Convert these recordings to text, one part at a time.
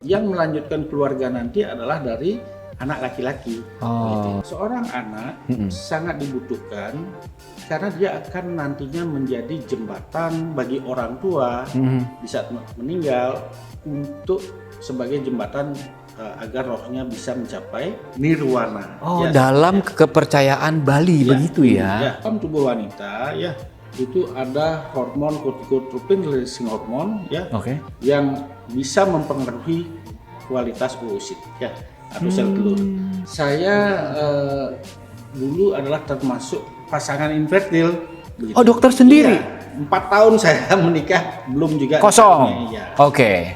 Yang melanjutkan keluarga nanti adalah dari anak laki-laki. Seorang anak sangat dibutuhkan karena dia akan nantinya menjadi jembatan bagi orang tua di saat meninggal untuk sebagai jembatan agar rohnya bisa mencapai nirwana. Dalam kepercayaan Bali begitu ya? Dalam tubuh wanita ya itu ada hormon corticotropin releasing hormon yang bisa mempengaruhi kualitas oosit ya atau sel telur. Saya dulu adalah termasuk pasangan infertil. Begitu. Oh, dokter sendiri? Iya, 4 tahun saya menikah belum juga kosong. Ya.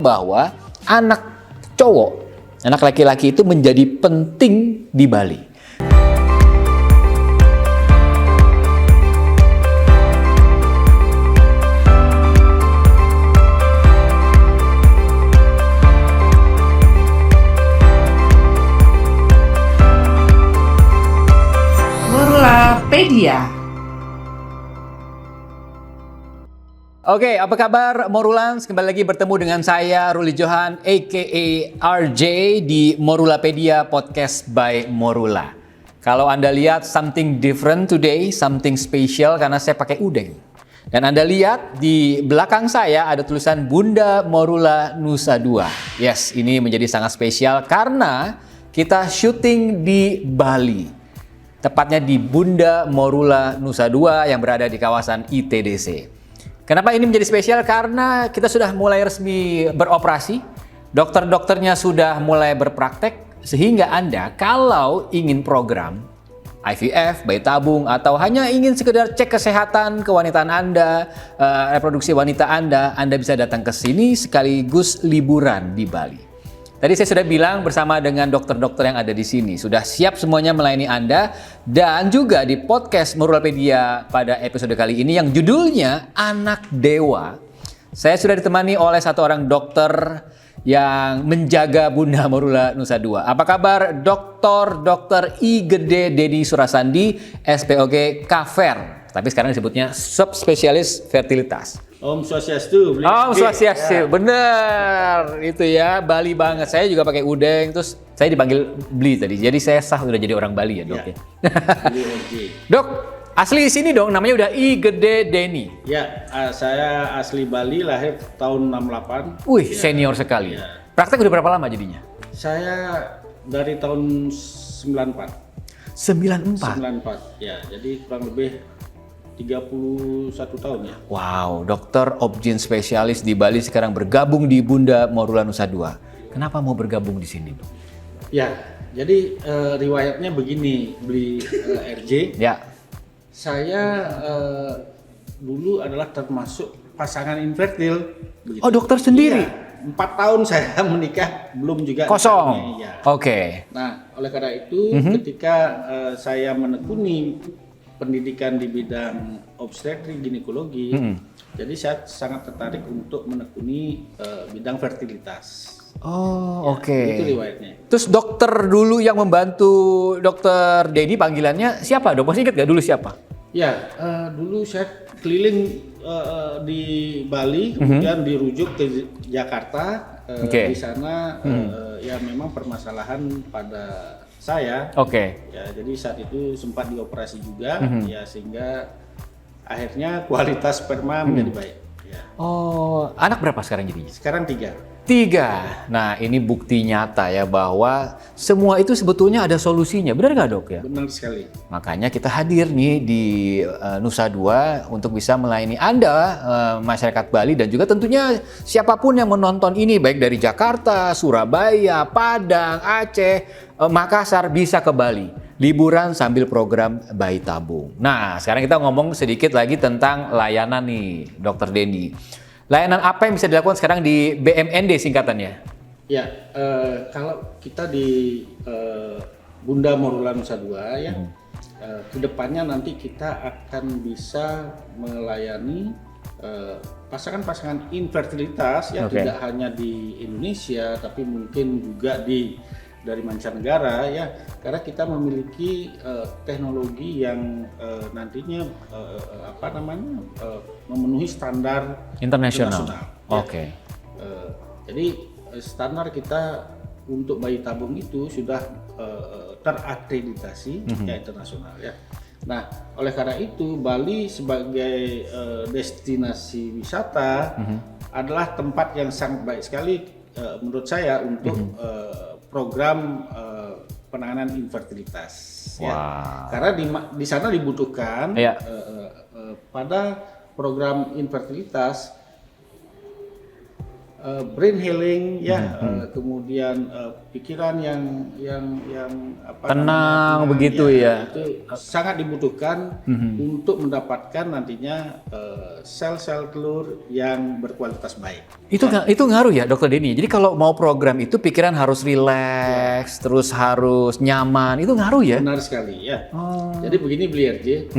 Bahwa anak cowok, anak laki-laki itu menjadi penting di Bali. Morulapedia. Oke, apa kabar Morulans? Kembali lagi bertemu dengan saya Ruli Johan aka RJ di Morulapedia Podcast by Morula. Kalau Anda lihat something different today, something special karena saya pakai udeng. Dan Anda lihat di belakang saya ada tulisan Bunda Morula Nusa Dua. Yes, ini menjadi sangat spesial karena kita syuting di Bali. Tepatnya di Bunda Morula Nusa Dua yang berada di kawasan ITDC. Kenapa ini menjadi spesial? Karena kita sudah mulai resmi beroperasi, dokter-dokternya sudah mulai berpraktek, sehingga Anda kalau ingin program IVF, bayi tabung, atau hanya ingin sekedar cek kesehatan kewanitaan Anda, reproduksi wanita Anda bisa datang ke sini sekaligus liburan di Bali. Tadi saya sudah bilang bersama dengan dokter-dokter yang ada di sini. Sudah siap semuanya melayani Anda. Dan juga di podcast Morulapedia pada episode kali ini yang judulnya Anak Dewa. Saya sudah ditemani oleh satu orang dokter yang menjaga Bunda Morula Nusa Dua. Apa kabar Dr. I Gede Dedi Surasandi, SPOG Kafer. Tapi sekarang disebutnya subspesialis fertilitas. Om Swastiastu. Om Swastiastu, bener itu ya, Bali banget. Saya juga pakai udeng, terus saya dipanggil Bli tadi. Jadi saya sah udah jadi orang Bali ya dok ya. Dok, asli sini dong, namanya udah I Gede Deni. Ya, saya asli Bali, lahir tahun 68. Wih, senior sekali. Ya. Praktek udah berapa lama jadinya? Saya dari tahun 94. 94? Ya, jadi kurang lebih 31 tahun ya. Wow, dokter objin spesialis di Bali sekarang bergabung di Bunda Morula Nusa Dua. Kenapa mau bergabung di sini, Dok? Ya, jadi riwayatnya begini, Beli RJ. Ya. Saya dulu adalah termasuk pasangan infertil. Begitu. Oh, dokter sendiri? Iya, 4 tahun saya menikah belum juga kosong. Ya. Oke. Nah, oleh karena itu ketika saya menekuni pendidikan di bidang obstetrik ginekologi, jadi saya sangat tertarik untuk menekuni bidang fertilitas. Oh, oke. Itu riwayatnya. Terus dokter dulu yang membantu dokter Dedi panggilannya siapa, Dok? Masih ingat gak dulu siapa? Ya, dulu saya keliling di Bali, kemudian dirujuk ke Jakarta. Di sana ya memang permasalahan pada saya. Ya, jadi saat itu sempat dioperasi juga, ya sehingga akhirnya kualitas sperma menjadi baik. Ya. Oh, anak berapa sekarang jadinya? Sekarang 3. Nah, ini bukti nyata ya bahwa semua itu sebetulnya ada solusinya. Benar nggak, Dok ya? Benar sekali. Makanya kita hadir nih di Nusa Dua untuk bisa melayani Anda, masyarakat Bali, dan juga tentunya siapapun yang menonton ini, baik dari Jakarta, Surabaya, Padang, Aceh, Makassar, bisa ke Bali. Liburan sambil program bayi tabung. Nah, sekarang kita ngomong sedikit lagi tentang layanan nih, Dr. Deni. Layanan apa yang bisa dilakukan sekarang di BMND singkatannya? Ya, kalau kita di Bunda Morula Nusa Dua ya, kedepannya nanti kita akan bisa melayani pasangan-pasangan infertilitas ya, tidak hanya di Indonesia tapi mungkin juga dari mancanegara ya, karena kita memiliki teknologi yang nantinya memenuhi standar internasional. Oke. Jadi standar kita untuk bayi tabung itu sudah terakreditasi ya internasional ya. Nah, oleh karena itu Bali sebagai destinasi wisata adalah tempat yang sangat baik sekali menurut saya untuk program penanganan infertilitas. Wow. Ya. Karena di sana dibutuhkan pada program infertilitas brain healing kemudian pikiran yang tenang begitu ya. Itu sangat dibutuhkan untuk mendapatkan nantinya sel-sel telur yang berkualitas baik. Itu ngaruh ya Dokter Denny. Jadi kalau mau program itu pikiran harus rileks, terus harus nyaman. Itu ngaruh ya? Benar sekali ya. Jadi begini Belier J,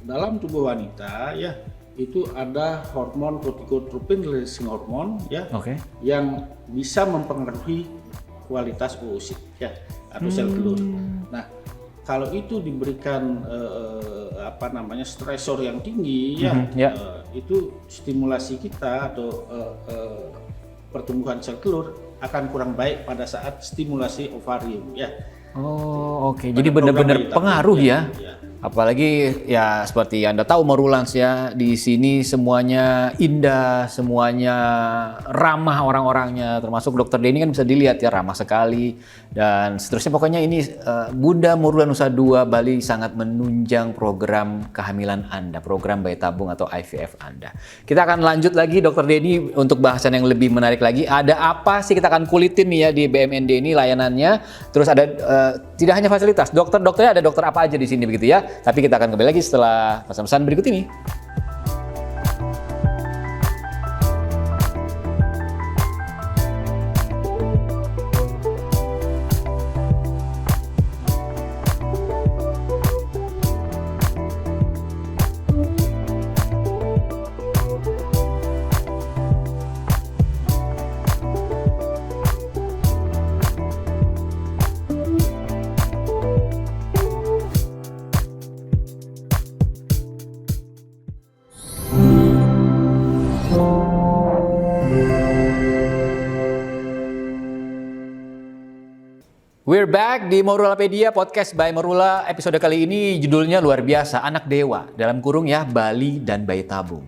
dalam tubuh wanita ya itu ada hormon corticotropin releasing hormone ya, yang bisa mempengaruhi kualitas oosit ya atau sel telur. Nah, kalau itu diberikan stresor yang tinggi itu stimulasi kita atau pertumbuhan sel telur akan kurang baik pada saat stimulasi ovarium ya. Jadi benar-benar pengaruh ya. Apalagi ya seperti Anda tahu Morulans ya, di sini semuanya indah, semuanya ramah orang-orangnya, termasuk Dokter Denny kan bisa dilihat ya ramah sekali dan seterusnya. Pokoknya ini Bunda Morula Nusa Dua Bali sangat menunjang program kehamilan Anda, program bayi tabung atau IVF Anda. Kita akan lanjut lagi Dokter Denny untuk bahasan yang lebih menarik lagi. Ada apa sih kita akan kulitin nih ya di BMND ini layanannya. Terus ada tidak hanya fasilitas, dokternya ada dokter apa aja di sini begitu ya. Tapi kita akan kembali lagi setelah pesan-pesan berikut ini. We're back di Morulapedia Podcast by Morula. Episode kali ini judulnya luar biasa, Anak Dewa. Dalam kurung ya, Bali dan bayi tabung.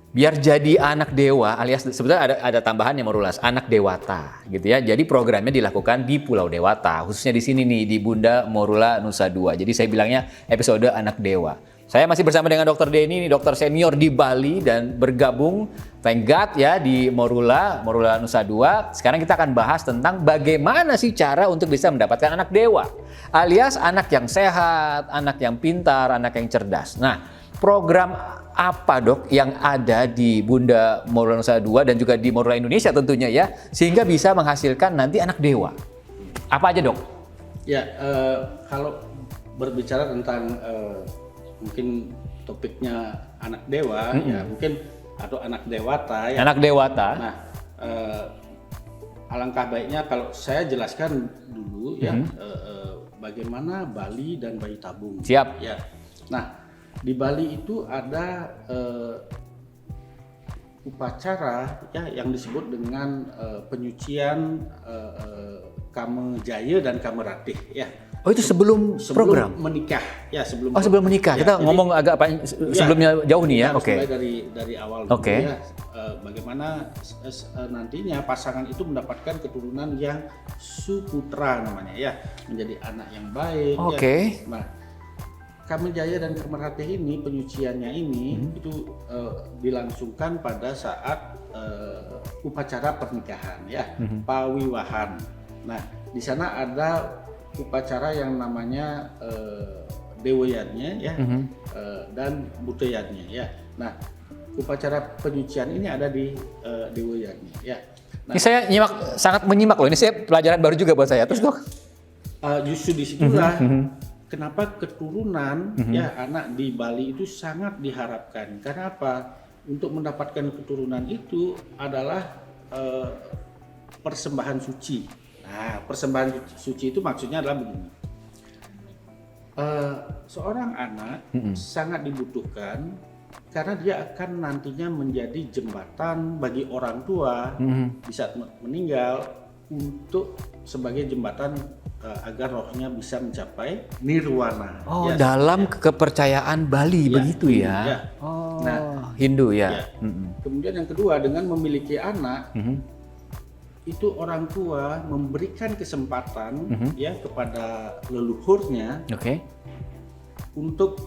Biar jadi anak dewa alias sebetulnya ada tambahannya Morulas, anak dewata gitu ya. Jadi programnya dilakukan di Pulau Dewata, khususnya di sini nih di Bunda Morula Nusa Dua. Jadi saya bilangnya episode anak dewa. Saya masih bersama dengan Dokter Denny, dokter senior di Bali dan bergabung thank God ya di Morula Nusa Dua. Sekarang kita akan bahas tentang bagaimana sih cara untuk bisa mendapatkan anak dewa, alias anak yang sehat, anak yang pintar, anak yang cerdas. Nah, program apa dok yang ada di Bunda Morula Nusa Dua dan juga di Morula Indonesia tentunya ya, sehingga bisa menghasilkan nanti anak dewa? Apa aja dok? Ya, kalau berbicara tentang mungkin topiknya anak dewa ya mungkin atau anak dewata ya. Anak dewata. Nah, alangkah baiknya kalau saya jelaskan dulu ya bagaimana Bali dan bayi tabung. Siap. Ya. Nah, di Bali itu ada upacara ya yang disebut dengan penyucian Kame Jaya dan Kame Ratih ya. Oh itu sebelum program? Menikah ya sebelum. Oh sebelum menikah. Ya, kita ngomong agak sebelumnya jauh nih ya. Oke. Mulai dari awal dulu ya. Bagaimana nantinya pasangan itu mendapatkan keturunan yang suputra namanya ya, menjadi anak yang baik. Oke. Ya. Nah, Kame Jaya dan Kame Ratih ini penyuciannya ini itu dilangsungkan pada saat upacara pernikahan ya, pawiwahan. Nah, di sana ada upacara yang namanya Dewayannya ya dan Budayannya ya. Nah, upacara penyucian ini ada di Dewayannya ya. Nah, ini saya sangat menyimak loh. Ini saya pelajaran baru juga buat saya. Terus dok? Justru disitulah kenapa keturunan ya anak di Bali itu sangat diharapkan. Karena apa? Untuk mendapatkan keturunan itu adalah persembahan suci. Nah, persembahan suci itu maksudnya adalah begini. Seorang anak sangat dibutuhkan karena dia akan nantinya menjadi jembatan bagi orang tua di saat meninggal untuk sebagai jembatan agar rohnya bisa mencapai nirwana. Oh, dalam kepercayaan Bali begitu ya? Ya. Oh, Nah, Hindu ya. Kemudian yang kedua, dengan memiliki anak, itu orang tua memberikan kesempatan ya kepada leluhurnya untuk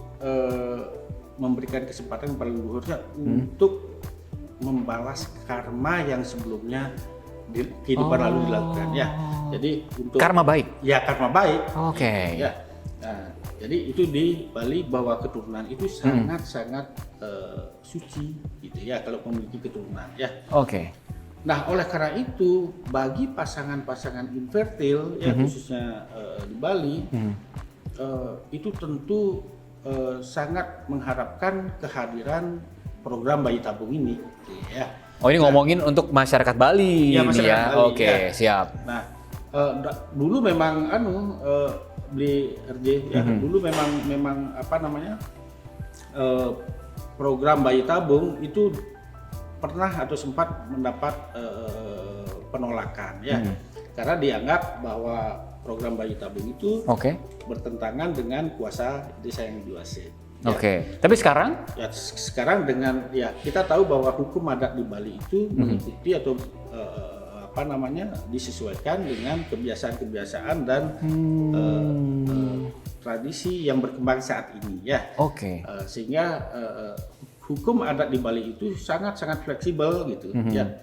memberikan kesempatan kepada leluhurnya untuk membalas karma yang sebelumnya di kehidupan lalu dilakukan ya. Jadi untuk karma baik. Ya, karma baik. Oke. Ya. Nah, jadi itu di Bali bahwa keturunan itu sangat-sangat suci gitu ya kalau memiliki keturunan ya. Oke. Nah, oleh karena itu bagi pasangan-pasangan infertil ya khususnya di Bali itu tentu sangat mengharapkan kehadiran program bayi tabung ini gitu ya. Oh, ini ngomongin untuk masyarakat Bali ya, ini masyarakat ya. Bali, Oke, ya. siap. Nah, dulu memang di RJ ya, dulu memang apa namanya? Program bayi tabung itu pernah atau sempat mendapat penolakan ya. Karena dianggap bahwa program bayi tabung itu bertentangan dengan kuasa desa yang dikuasai. Oke. Tapi sekarang? Ya, sekarang dengan ya kita tahu bahwa hukum adat di Bali itu mengikuti atau apa namanya disesuaikan dengan kebiasaan-kebiasaan dan tradisi yang berkembang saat ini ya. Sehingga hukum adat di Bali itu sangat-sangat fleksibel gitu ya.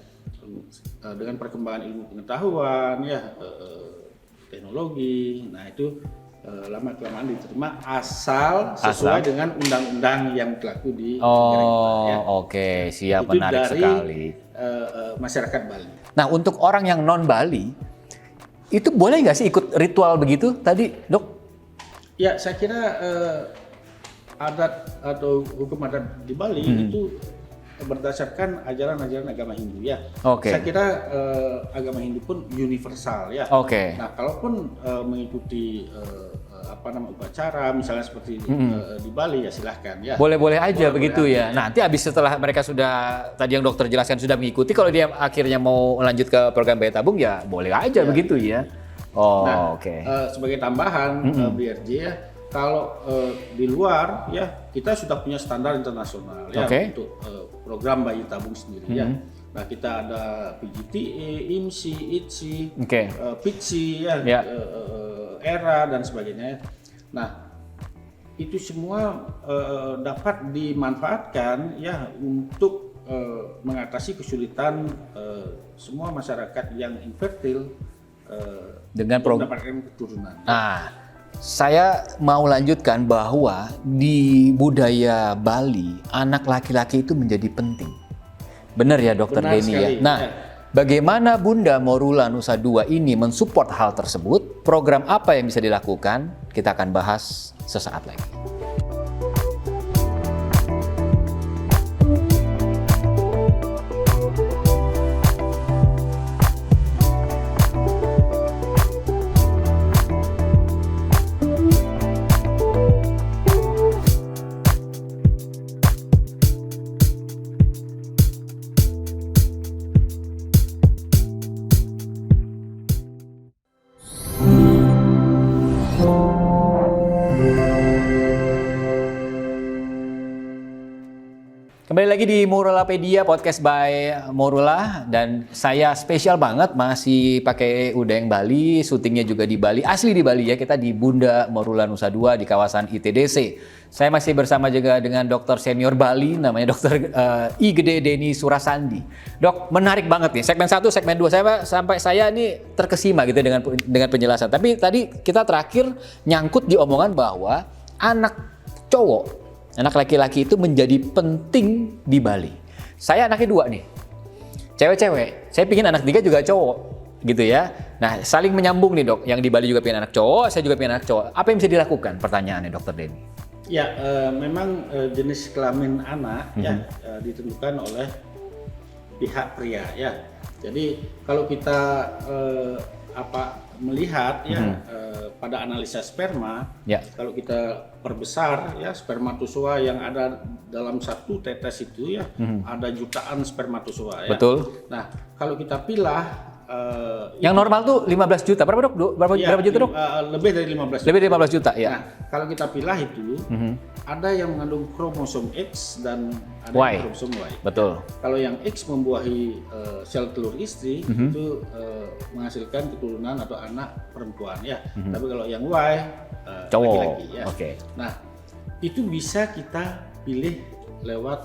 Dengan perkembangan ilmu pengetahuan ya, teknologi. Nah, itu lama-kelamaan diterima asal sesuai dengan undang-undang yang berlaku di negara kita ya. Siap. Itu menarik dari, sekali. Masyarakat Bali. Nah, untuk orang yang non Bali itu boleh nggak sih ikut ritual begitu tadi, Dok? Ya, saya kira adat atau hukum adat di Bali itu berdasarkan ajaran-ajaran agama Hindu ya. Saya kira agama Hindu pun universal ya. Nah, kalaupun mengikuti upacara misalnya seperti di Bali ya silahkan ya. Boleh-boleh aja begitu ya. Nanti habis setelah mereka sudah tadi yang dokter jelaskan sudah mengikuti, kalau dia akhirnya mau lanjut ke program bayi tabung ya boleh aja begitu ya. Sebagai tambahan BRJ ya, kalau di luar ya kita sudah punya standar internasional ya untuk program bayi tabung sendiri ya. Nah, kita ada PGTA, IMSI, ITSI, PITSI ya, ERA dan sebagainya. Nah, itu semua dapat dimanfaatkan ya untuk mengatasi kesulitan semua masyarakat yang infertil dengan mendapatkan keturunan. Nah, saya mau lanjutkan bahwa di budaya Bali anak laki-laki itu menjadi penting. Benar ya Dokter Denny ya? Nah, bagaimana Bunda Morula Nusa Dua ini mensupport hal tersebut? Program apa yang bisa dilakukan? Kita akan bahas sesaat lagi. Kembali lagi di Morulapedia Podcast by Morula, dan saya spesial banget masih pakai udeng Bali, syutingnya juga di Bali, asli di Bali ya, kita di Bunda Morula Nusa Dua di kawasan ITDC. Saya masih bersama juga dengan dokter senior Bali, namanya Dokter I Gede Denny Surasandi. Dok, menarik banget nih, segmen 1, segmen 2, sampai saya ini terkesima gitu dengan penjelasan. Tapi tadi kita terakhir nyangkut di omongan bahwa anak cowok, anak laki-laki itu menjadi penting di Bali. Saya anaknya 2 nih, cewek-cewek. Saya pingin anak 3 juga cowok, gitu ya. Nah, saling menyambung nih dok. Yang di Bali juga pingin anak cowok, saya juga pingin anak cowok. Apa yang bisa dilakukan? Pertanyaannya Dokter Denny. Ya, memang jenis kelamin anak ya ditentukan oleh pihak pria ya. Jadi kalau kita melihat ya pada analisa sperma, kalau kita perbesar ya spermatozoa yang ada dalam satu tetes itu ya ada jutaan spermatozoa ya. Betul. Nah, kalau kita pilah yang normal tuh 15 juta. Berapa, Dok? Berapa juta, Dok? Lebih dari 15 juta. Lebih dari 15 juta, ya. Nah, kalau kita pilah itu ada yang mengandung kromosom X dan ada Y. yang kromosom Y. Betul. Kalau yang X membuahi sel telur istri itu menghasilkan keturunan atau anak perempuan ya. Tapi kalau yang Y cowok. laki-laki ya. Oke. Nah, itu bisa kita pilih lewat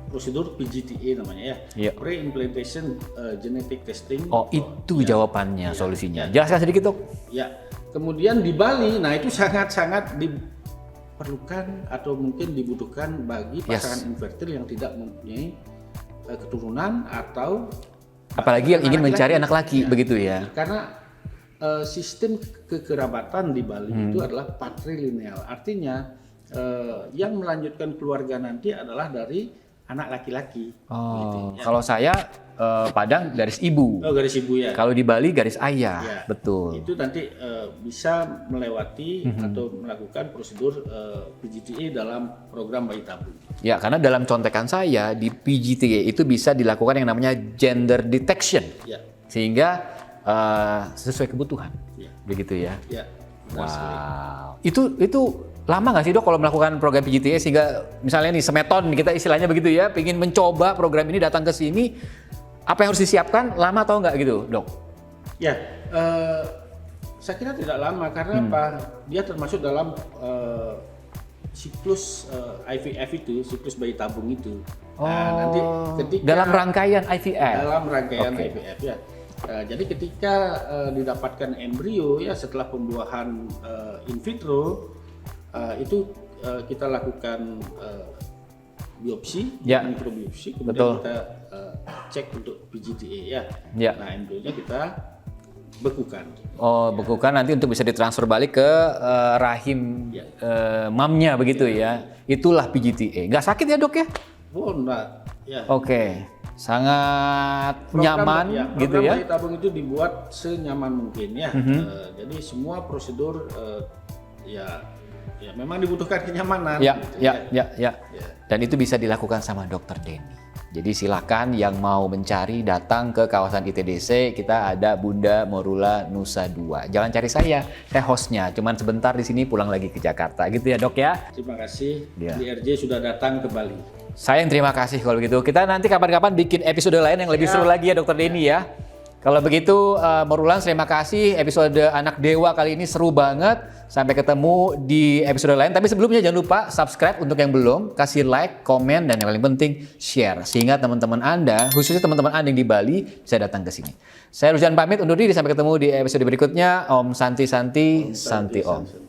prosedur PGTA namanya ya. Pre-implantation genetic testing. Oh, itu jawabannya, solusinya. Jelaskan sedikit, Dok. Ya. Kemudian di Bali, nah itu sangat-sangat diperlukan atau mungkin dibutuhkan bagi pasangan infertil yang tidak mempunyai keturunan atau apalagi yang ingin mencari anak laki, begitu ya. Karena sistem kekerabatan di Bali itu adalah patrilineal. Artinya yang melanjutkan keluarga nanti adalah dari anak laki-laki. Oh, gitu, ya. Kalau saya Padang garis ibu. Oh, garis ibu ya. Kalau di Bali garis ayah. Ya, betul. Itu nanti bisa melewati atau melakukan prosedur PGTA dalam program bayi tabung. Ya, karena dalam contekan saya di PGTA itu bisa dilakukan yang namanya gender detection. Ya. Sehingga sesuai kebutuhan. Ya. Begitu ya. Ya. Wow. Itu lama nggak sih, Dok, kalau melakukan program PGTA sehingga misalnya nih semeton kita istilahnya begitu ya, ingin mencoba program ini datang ke sini, apa yang harus disiapkan, lama atau nggak gitu, Dok? Ya, saya kira tidak lama karena apa? Dia termasuk dalam siklus IVF itu, siklus bayi tabung itu. Nah, nanti ketika dalam rangkaian IVF. Dalam rangkaian IVF ya. Jadi ketika didapatkan embrio ya setelah pembuahan in vitro itu kita lakukan biopsi, mikrobiopsi, kemudian kita cek untuk PGTA ya. Nah, embrionya kita bekukan. Oh, bekukan nanti untuk bisa ditransfer balik ke rahim mamnya begitu ya. Itulah PGTA. Nggak sakit ya, Dok ya? Oh, enggak. Ya. Oke. Sangat nyaman gitu ya. Program bayi tabung itu dibuat senyaman mungkin ya. Jadi semua prosedur ya memang dibutuhkan kenyamanan. Ya. Dan itu bisa dilakukan sama Dr. Denny. Jadi silakan yang mau mencari datang ke kawasan ITDC, kita ada Bunda Morula Nusa 2. Jangan cari saya hostnya. Cuman sebentar di sini pulang lagi ke Jakarta, gitu ya, Dok ya. Terima kasih. DRJ sudah datang ke Bali. Saya yang terima kasih kalau begitu. Kita nanti kapan-kapan bikin episode lain yang lebih seru lagi ya, Dr. Denny ya. Kalau begitu, Morulans terima kasih. Episode Anak Dewa kali ini seru banget. Sampai ketemu di episode lain. Tapi sebelumnya jangan lupa subscribe untuk yang belum. Kasih like, komen, dan yang paling penting share. Sehingga teman-teman Anda, khususnya teman-teman Anda yang di Bali, bisa datang ke sini. Saya Rujan pamit undur diri. Sampai ketemu di episode berikutnya. Om Santi Santi, Santi Om.